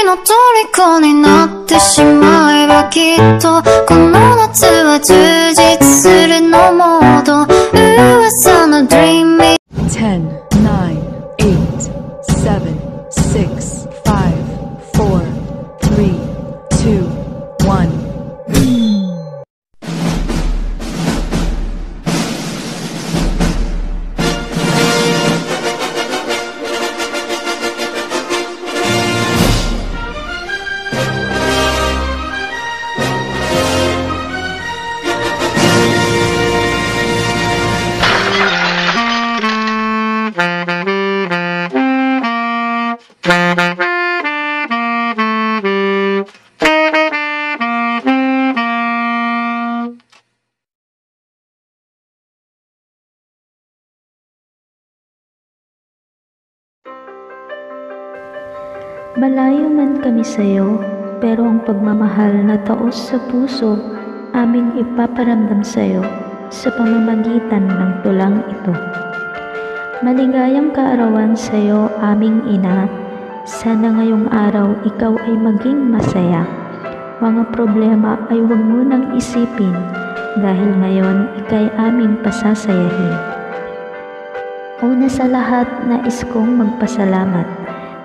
の虜になってしまえばきっとこの夏は充実するのモード噂の Dream 10, 9, 8, 7, 6, 5, 4, 3, 2, 1. Malayo man kami sa iyo, pero ang pagmamahal na taos sa puso aming ipaparamdam sa iyo sa pamamagitan ng tulang ito. Maligayang kaarawan sa iyo, aming ina. Sana ngayong araw ikaw ay maging masaya. Mga problema ay huwag mo nang isipin dahil ngayon ikay aming pasasayahin. Una sa lahat, nais kong magpasalamat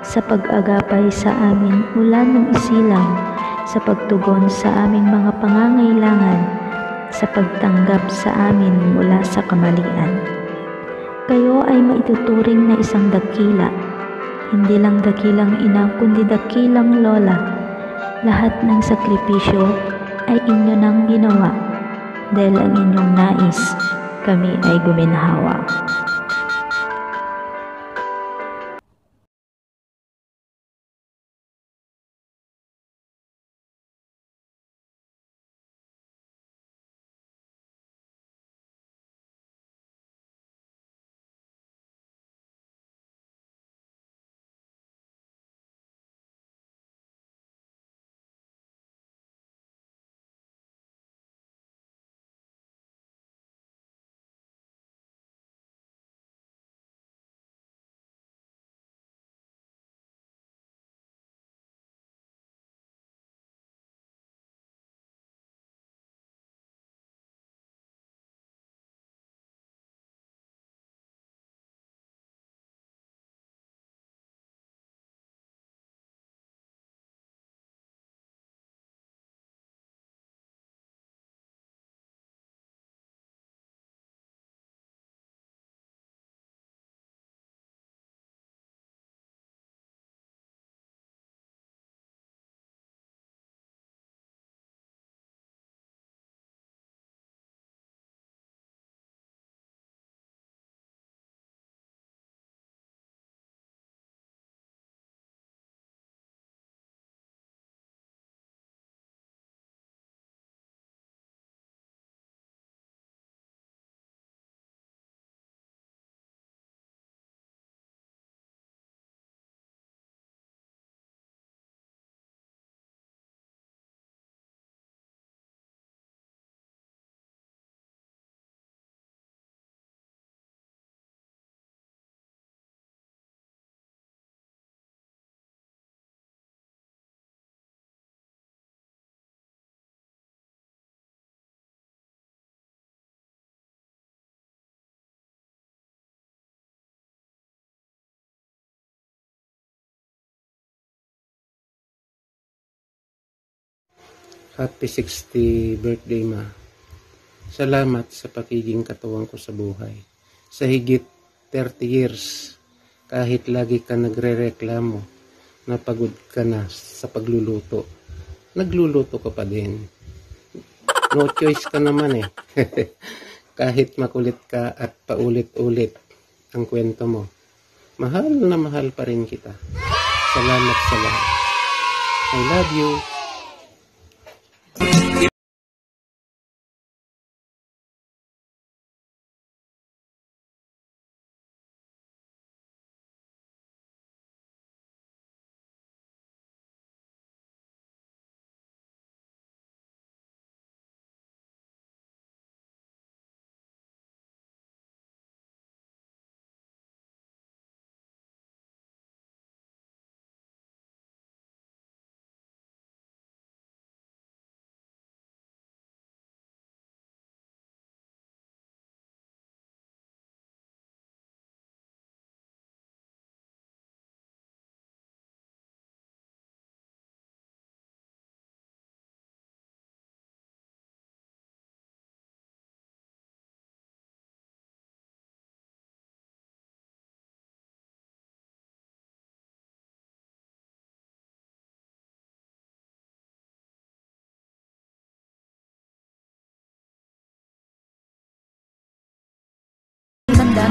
sa pag-agapay sa amin mula nung isilang, sa pagtugon sa aming mga pangangailangan, sa pagtanggap sa amin mula sa kamalian. Kayo ay maituturing na isang dakila, hindi lang dakilang ina kundi dakilang lola. Lahat ng sakripisyo ay inyo nang ginawa dahil ang inyong nais, kami ay guminhawa. Happy 60th birthday, Ma. Salamat sa pagiging katuwang ko sa buhay. Sa higit 30 years, kahit lagi ka nagre-reklamo na pagod ka na sa pagluluto, nagluluto ka pa din. No choice ka naman eh. Kahit makulit ka at paulit-ulit ang kwento mo, mahal na mahal pa rin kita. Salamat sa lahat. I love you.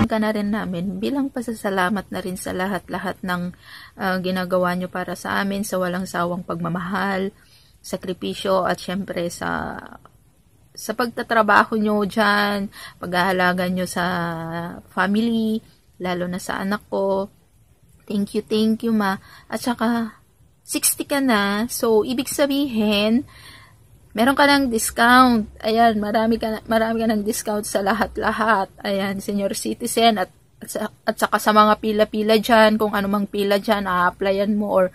bibigyan ka na rin namin bilang pasasalamat na rin sa lahat-lahat ng ginagawa nyo para sa amin, sa walang sawang pagmamahal, sakripisyo, at syempre sa pagtatrabaho nyo dyan, pag-aalaga nyo sa family, lalo na sa anak ko. Thank you, ma. At saka, 60 ka na, so ibig sabihin, meron ka ng discount. Ayan, marami ka ng discount sa lahat-lahat. Ayan, senior citizen at saka sa mga pila-pila dyan, kung ano mang pila dyan, a-applyan mo or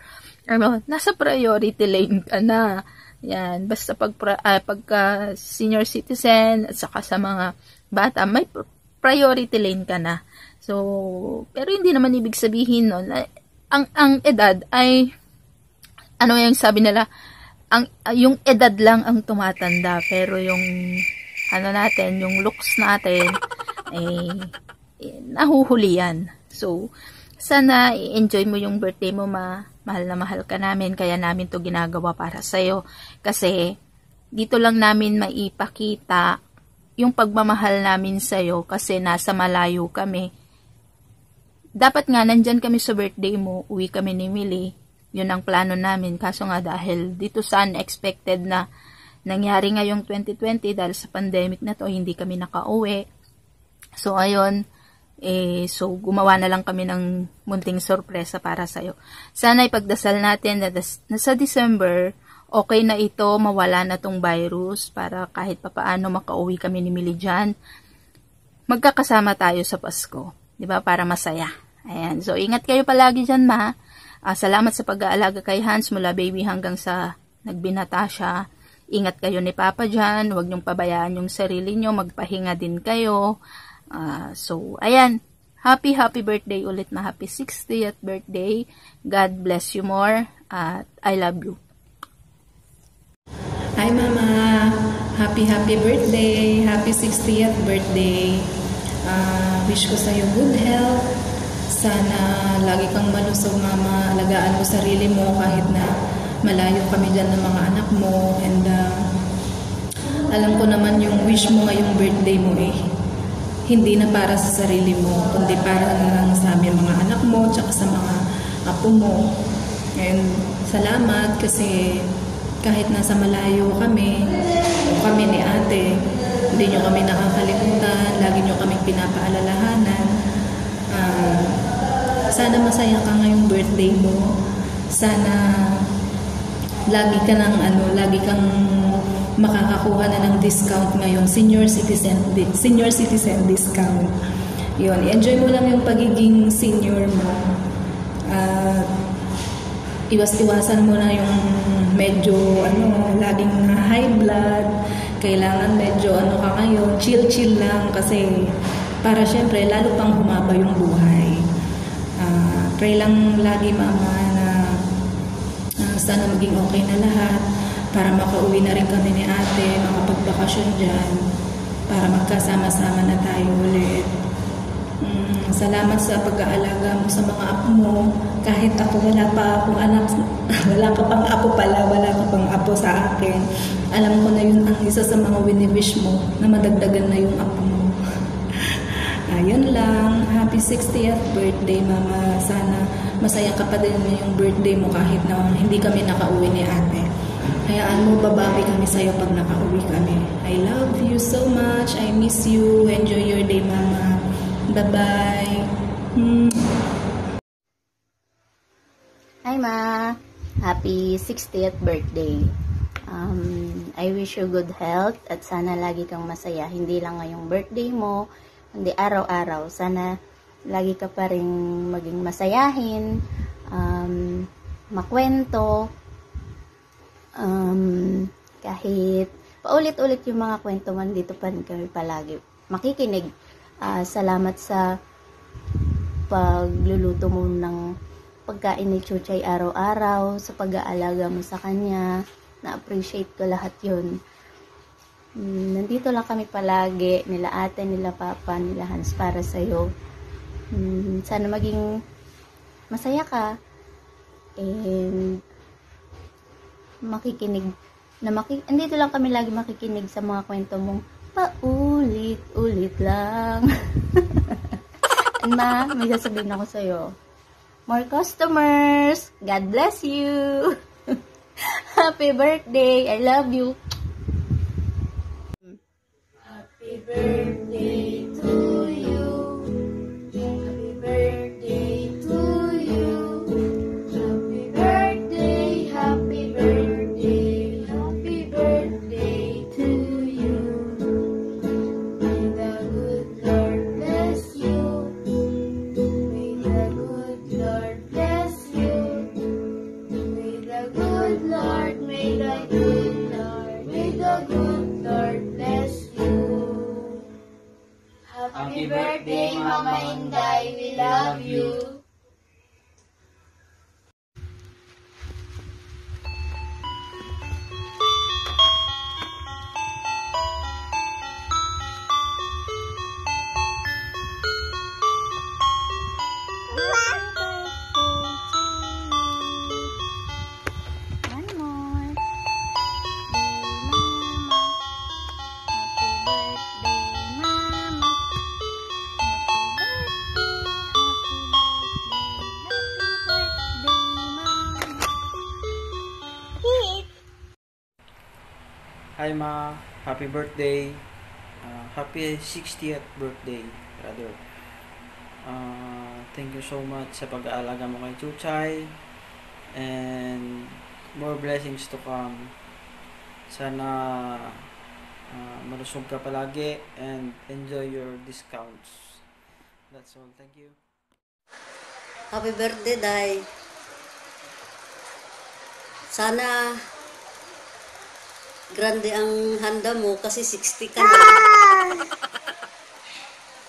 nasa priority lane ka na. Ayan, basta pagka senior citizen at saka sa mga bata, may priority lane ka na. So, pero hindi naman ibig sabihin nun, ang edad ay, ano yung sabi nila, yung edad lang ang tumatanda, pero yung yung looks natin nahuhuli yan. So sana i-enjoy mo yung birthday mo, mahal na mahal ka namin, kaya namin to ginagawa para sa'yo, kasi dito lang namin maipakita yung pagmamahal namin sa'yo, kasi nasa malayo kami. Dapat nga nandyan kami sa birthday mo, uwi kami ni Millie. Yun ang plano namin. Kaso nga dahil dito sa unexpected na nangyari ngayong 2020 dahil sa pandemic na to, hindi kami nakauwi. So ayun, so gumawa na lang kami ng munting sorpresa para sa'yo. Sana ipagdasal natin na sa December, okay na ito, mawala na tong virus para kahit papaano makauwi kami ni Millie dyan. Magkakasama tayo sa Pasko. Diba? Para masaya. Ayan. So ingat kayo palagi dyan, ma. Salamat sa pag-aalaga kay Hans mula baby hanggang sa nagbinata siya. Ingat kayo ni Papa dyan. Huwag niyong pabayaan yung sarili niyo. Magpahinga din kayo. So, ayan. Happy birthday ulit na. Happy 60th birthday. God bless you more. At I love you. Hi, Mama. Happy birthday. Happy 60th birthday. Wish ko sa'yo good health. Sana lagi kang malusog, Mama. Alagaan mo sarili mo kahit na malayo kami dyan ng mga anak mo. And alam ko naman yung wish mo ngayong birthday mo hindi na para sa sarili mo, kundi para na lang sa aming mga anak mo tsaka sa mga apo mo. And salamat kasi kahit nasa malayo kami, o kami ni ate, hindi nyo kami nakakalimutan, lagi nyo kaming pinapaalalahanan. Sana masaya ka ngayong birthday mo. Sana lagi kang makakakuha na ng discount ngayon, senior citizen discount. Yun, enjoy mo lang yung pagiging senior mo. Iwas-iwasan mo na yung medyo laging na high blood. Kailangan medyo ka ngayon, chill lang kasi para syempre lalo pang humaba yung buhay. Pray lang lagi, Mama, na sana maging okay na lahat para makauwi na rin kami ni ate, makapagbakasyon dyan para magkasama-sama na tayo ulit. Salamat sa pag-aalaga mo sa mga apo mo. Kahit ako wala pa akong anak, wala ka pang apo sa akin. Alam ko na yun ang isa sa mga wini-wish mo na madagdagan na yung apo mo. Ayun lang. Happy 60th birthday, Mama. Sana masaya ka pa din yung birthday mo kahit na hindi kami nakauwi ni ate. Hayaan mo, babawi kami sa'yo pag nakauwi kami. I love you so much. I miss you. Enjoy your day, Mama. Bye-bye. Hi, Ma. Happy 60th birthday. I wish you good health at sana lagi kang masaya. Hindi lang ngayong birthday mo, kundi araw-araw. Sana lagi ka pa rin maging masayahin, makwento, kahit paulit-ulit yung mga kwento man, dito pa rin kami palagi makikinig. Salamat sa pagluluto mo ng pagkain ni Chuchay araw-araw, sa pag-aalaga mo sa kanya. Na-appreciate ko lahat yun. Nandito lang kami palagi, nila ate, nila papa, nila Hans, para sa'yo. Sana maging masaya ka and makikinig andito lang kami lagi makikinig sa mga kwento mong paulit-ulit lang. And ma, may sasabihin ako sa'yo. More customers! God bless you! Happy birthday! I love you! Happy birthday to you! Happy birthday to you! Happy birthday! Happy birthday! Happy birthday to you! May the good Lord bless you! May the good Lord bless you! May the good Lord, may the good Lord, may the good Lord bless you! Happy birthday, Mama Inday, we love you! One more. Hi Ma, happy birthday. Happy 60th birthday, brother. Thank you so much sa pag-aalaga mo kay Chuchay. And more blessings to come. Sana malusog ka palagi and enjoy your discounts. That's all. Thank you. Happy birthday, Day. Sana grande ang handa mo kasi 60 ka na.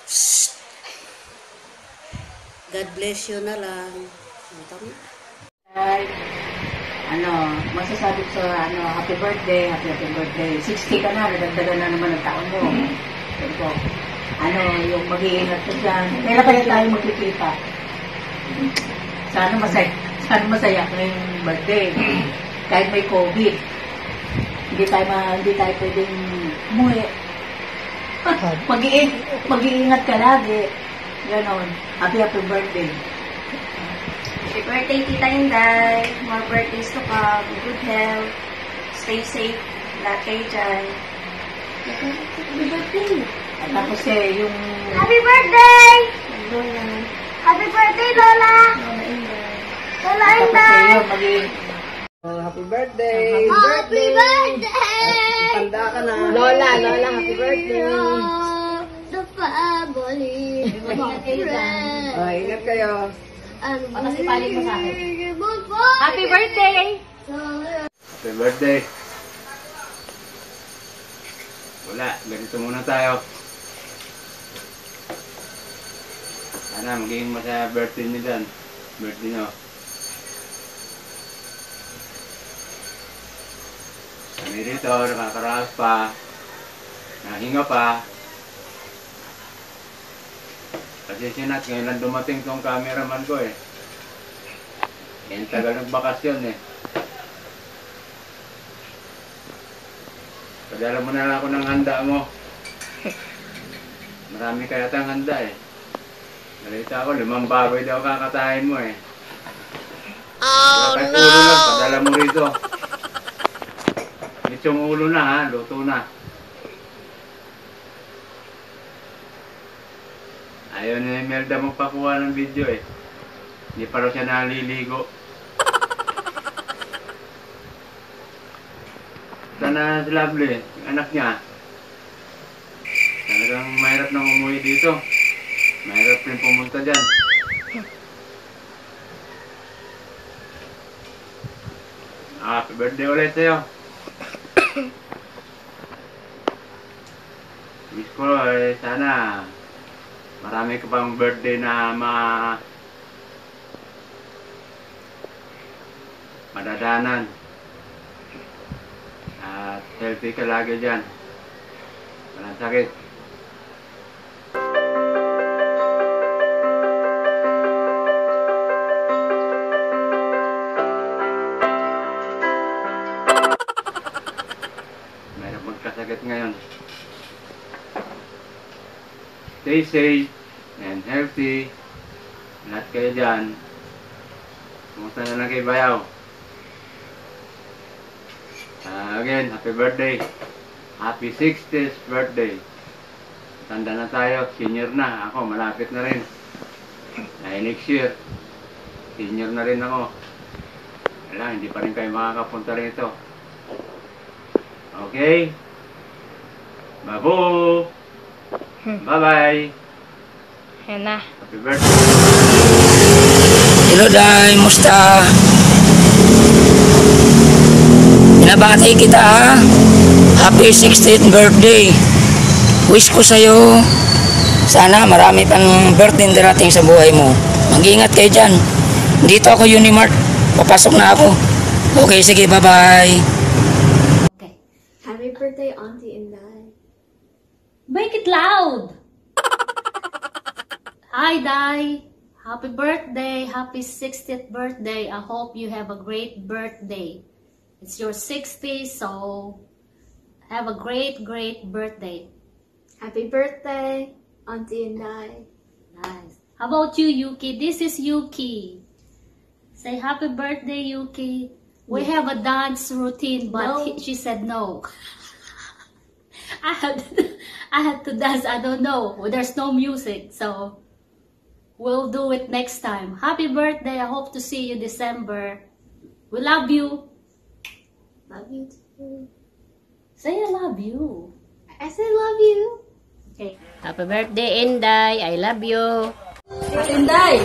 Shh. God bless you na lang. Ay, masasabi ko sa happy birthday, happy birthday. 60 ka na, nadagdagan na naman ang taon mo. So, yung mag-iingat ka dyan. Kailan kaya tayo magkikita? Sana masaya ngayong birthday. Kahit may COVID. Hindi tayo pwedeng umuwi. Mag-iingat ka lagi. Ganon. Happy birthday. Happy birthday, Tita Inday. More birthdays to come. Good health. Stay safe. Lahat kayo dyan. Happy birthday. At tapos yung... Happy birthday! Lola. Happy birthday, Lola! Lola Inday. Lola Inday! Happy birthday! Happy birthday! Tanda ka na. Lola, happy birthday! The family. Ingat kayo dyan. Ingat kayo. Pasipalin mo sa akin. Happy birthday! Happy birthday! Wala, ganito muna tayo. Sana magiging masaya birthday niyo dyan. Birthday niyo. Kami rito, nakakaraos pa. Nahinga pa. Kasi sinat, ngayon lang dumating tong cameraman ko eh. Yan tagal nagbakasyon eh. Padala mo na lang ako ng handa mo. Marami kaya tang handa eh. Nalita ako, 5 baboy daw kakatahin mo eh. Oh no! Ulo lang, padala mo rito. Itong ulo na ha, luto na. Ayaw ni Imelda magpakuha ng video eh. Hindi pa raw siya naliligo. Sana si Lovely, yung anak niya. Talagang mahirap nang umuwi dito. Mahirap rin pumunta dyan. Happy birthday ulit sa'yo. Wish ko sana marami ka pang birthday na madadanan. At healthy ka lagi dyan. Walang sakit. Mayroon magkasakit ngayon. Stay safe and healthy. Lahat kayo dyan. Kumusta na lang kay Bayaw? Again, happy birthday. Happy 60th birthday. Tanda na tayo, senior na. Ako, malapit na rin. Next year, senior na rin ako. Wala, hindi pa rin kayo makakapunta rito. Okay? Babu! Bye-bye! Yan na. Happy birthday! Hello, Day. Musta? Binabati kita, ha? Happy 60th birthday. Wish ko sa'yo, sana marami pang birthday darating sa buhay mo. Mag-ingat kayo dyan. Dito ako, Unimart. Papasok na ako. Okay, sige. Bye-bye. Happy birthday, Auntie Inday. Make it loud! Hi, Dai! Happy birthday! Happy 60th birthday! I hope you have a great birthday. It's your 60th, so have a great birthday. Happy birthday, Auntie Inday. Nice. How about you, Yuki? This is Yuki. Say happy birthday, Yuki. We have a dance routine, but No. she said no. I had to dance. I don't know. There's no music, so we'll do it next time. Happy birthday. I hope to see you December. We love you. Love you too. Say I love you. I said love you. Okay. Happy birthday, Inday. I love you. Inday.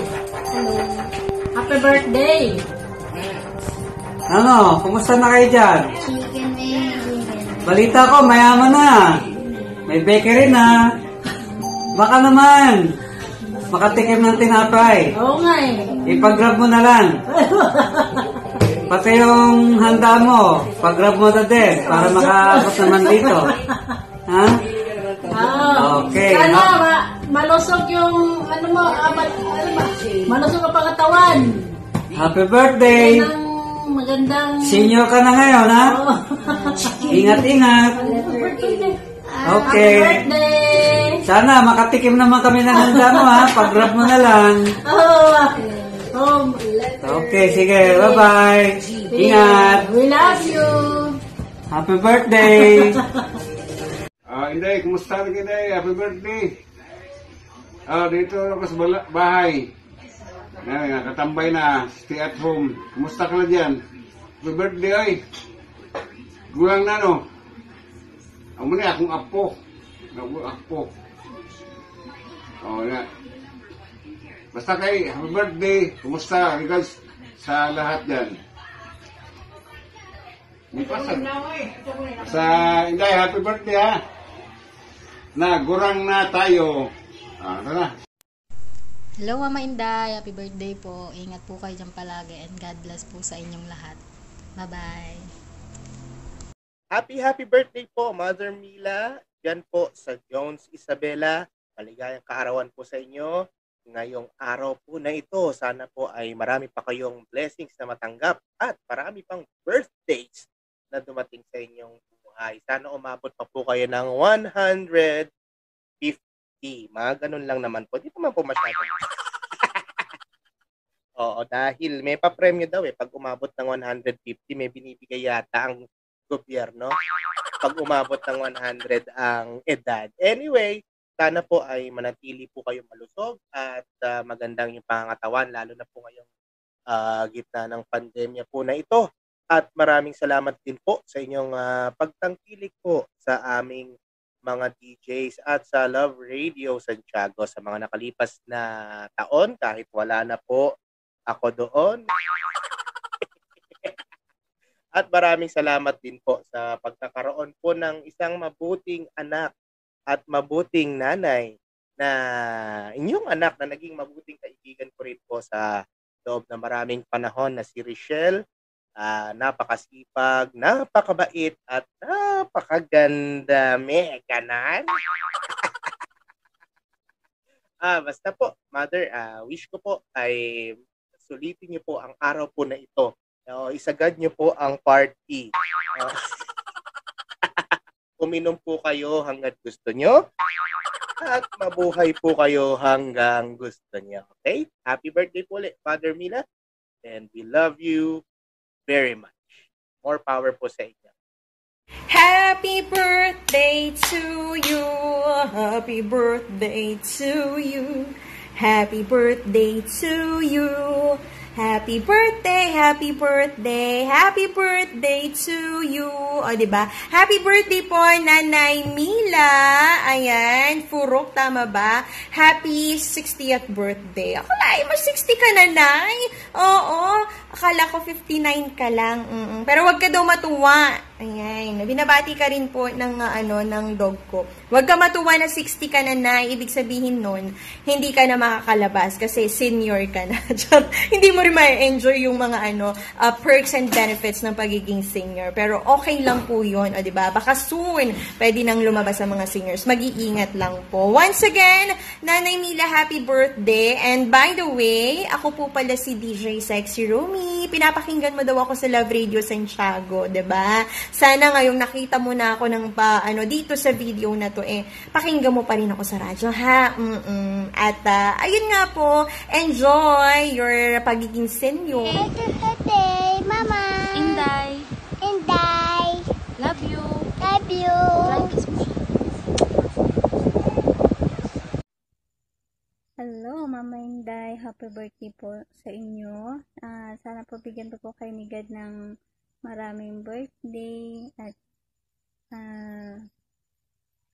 Happy birthday. Ano, kumusta na kayo dyan? Chicken eh. Balita ko, mayaman na. May bakery na. Baka naman, makatikim ng tinapay. Oo nga eh. Ipag-grab mo na lang. Pati yung handa mo, pag-grab mo na din para makaabot naman dito. Ha? Okay. Sana malusog yung malusog ang pangatawan. Happy birthday! Magandang Senior ka na ngayon, ha? Ingat-ingat. Okay. Happy birthday! Sana makatikim naman kami ng handa mo, ha? Pag-grab mo na lang. Okay, sige. Bye-bye. Ingat. We love you. Happy birthday. Inday, kumusta na Inday? Happy birthday. Dito ako sa bahay. Nakatambay na, stay at home. Kumusta ka na dyan? Happy birthday, ay. Gulang na, no? Amo na, akong apo. Apo. Na. Basta kay, happy birthday. Kumusta? Regards sa lahat dyan. Sa Inday, happy birthday, ha? Gurang na tayo. Tara. Hello, Mama Inday. Happy birthday po. Ingat po kayo dyan palagi and God bless po sa inyong lahat. Bye-bye. Happy birthday po, Mother Mila. Yan po sa Jones Isabela. Maligayang kaarawan po sa inyo. Ngayong araw po na ito, sana po ay marami pa kayong blessings na matanggap at marami pang birthdays na dumating sa inyong buhay. Sana umabot pa po kayo ng 150. Mga ganun lang naman po. Di naman po masyado. Oo, dahil may pa-premyo daw pag umabot ng 150, may binibigay yata ang gobyerno. Pag umabot ng 100 ang edad. Anyway, sana po ay manatili po kayo malusog at magandang yung pangangatawan, lalo na po ngayong gitna ng pandemya po na ito. At maraming salamat din po sa inyong pagtangkilik po sa aming mga DJs at sa Love Radio Santiago sa mga nakalipas na taon kahit wala na po ako doon. At maraming salamat din po sa pagkakaroon po ng isang mabuting anak at mabuting nanay na inyong anak na naging mabuting kaibigan ko rin po sa loob ng maraming panahon na si Richelle. Napakasipag, napakabait, at napakaganda. Ganon. Basta po, Mother, wish ko po ay sulitin niyo po ang araw po na ito. Isagad niyo po ang party. Uminom po kayo hanggat gusto niyo. at mabuhay po kayo hanggang gusto niya. Okay? Happy birthday po ulit, Father Mila. And we love you very much. More power po sa inyo. Happy birthday to you. Happy birthday to you. Happy birthday to you. Happy birthday, happy birthday, happy birthday to you. O, diba? Happy birthday po, Nanay Mila. Ayan, Furok, tama ba? Happy 60th birthday. Akala mo 60 ka, Nanay? Oo, akala ko 59 ka lang. Pero wag ka daw matuwa. Ayan, binabati ka rin po ng, ng dog ko. Wag ka matuwa na 60 ka, Nanay. Ibig sabihin nun, hindi ka na makakalabas kasi senior ka na. Hindi mo rin ma-enjoy yung mga perks and benefits ng pagiging senior. Pero okay lang po yun, o diba? Baka soon, pwede nang lumabas ang mga seniors. Mag-iingat lang po. Once again, Nanay Mila, happy birthday. And by the way, ako po pala si DJ Sexy Romy. Pinapakinggan mo daw ako sa Love Radio Santiago, diba? Sana ngayong nakita mo na ako ng dito sa video na to, pakinggan mo pa rin ako sa radyo, ha? At, ayun nga po, enjoy your pagiging senior. Happy birthday, Mama. Inday. Inday. Love you. Love you. Hello, Mama Inday. Happy birthday po sa inyo. Sana po bigyan po kayo ni God ng maraming birthday at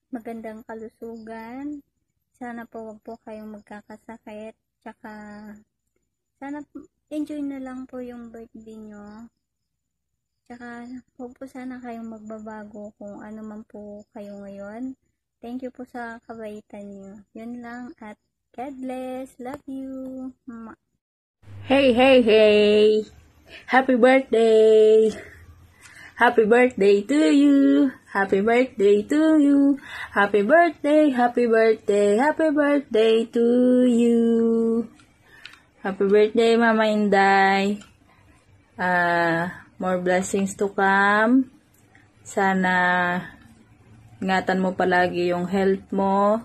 magandang kalusugan. Sana po wag po kayong magkakasakit. Tsaka sana enjoy na lang po yung birthday nyo. Tsaka huwag po sana kayong magbabago kung ano man po kayo ngayon. Thank you po sa kabaitan nyo. Yun lang at God bless. Love you. Hey, hey, hey! Happy birthday! Happy birthday to you! Happy birthday to you! Happy birthday, happy birthday, happy birthday to you! Happy birthday, Mama Inday! More blessings to come. Sana ingatan mo palagi yung health mo.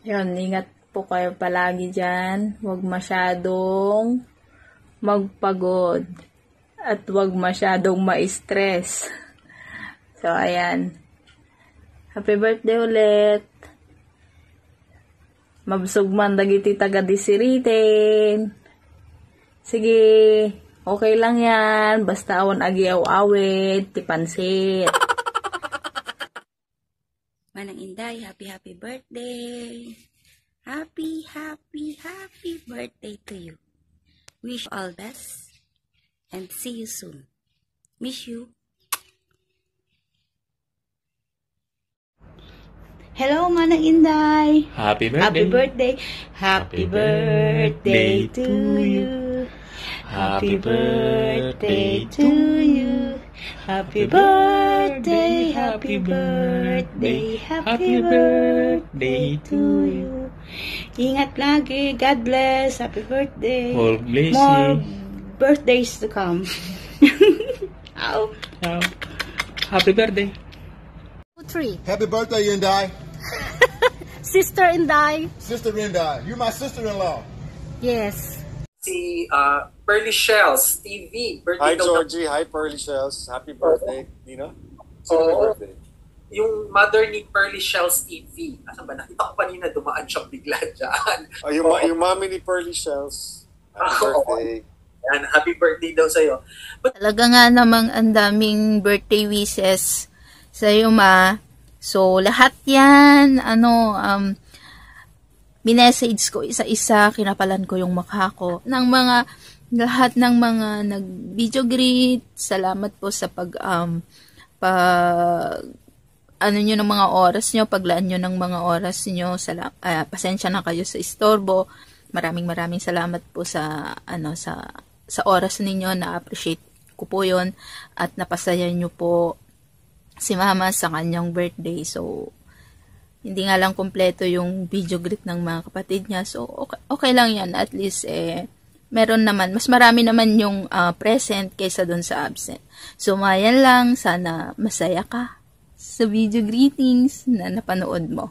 Yun, ingat po kayo palagi dyan. Huwag masyadong magpagod at huwag masyadong ma-stress. So, ayan. Happy birthday ulit. Mabsog man dagiti taga disiritin. Sige, okay lang yan. Basta awan agiaw-awit, tipansit. Manang Inday, happy birthday. Happy birthday to you. Wish all best and see you soon. Miss you. Hello, Manang Inday. Happy birthday. Happy birthday. Happy birthday to you. Happy birthday to you. Happy birthday, happy birthday, happy birthday to you. Ingat lagi. God bless. Happy birthday. More blessing. More birthdays to come. Ow. Ow. Happy birthday. 3. Happy birthday, Inday. Sister Inday. Sister Inday. You're my sister-in-law. Yes. Si Pearly Shells TV. Hi, Birthday Georgie. Hi, Pearly Shells. Happy birthday. Nino? Happy birthday. Yung mother ni Pearly Shells TV. Asan ba? Nakita ko kanina dumaan siya bigla dyan. Yung mommy ni Pearly Shells. Happy birthday. Yan, happy birthday daw sa'yo. Talaga nga namang ang daming birthday wishes sa'yo, Ma. So, lahat yan, minessage ko isa-isa, kinapalan ko yung mukha ko. Lahat ng mga nag-video greet, salamat po sa nyo ng mga oras nyo, paglaan nyo ng mga oras nyo, pasensya na kayo sa istorbo. Maraming salamat po sa oras ninyo, na-appreciate ko po yon at napasaya nyo po si Mama sa kanyang birthday. So, hindi nga lang kompleto yung video greet ng mga kapatid niya. So, okay lang yan. At least, meron naman, mas marami naman yung present kaysa dun sa absent. So, mayan lang. Sana masaya ka sa video greetings na napanood mo.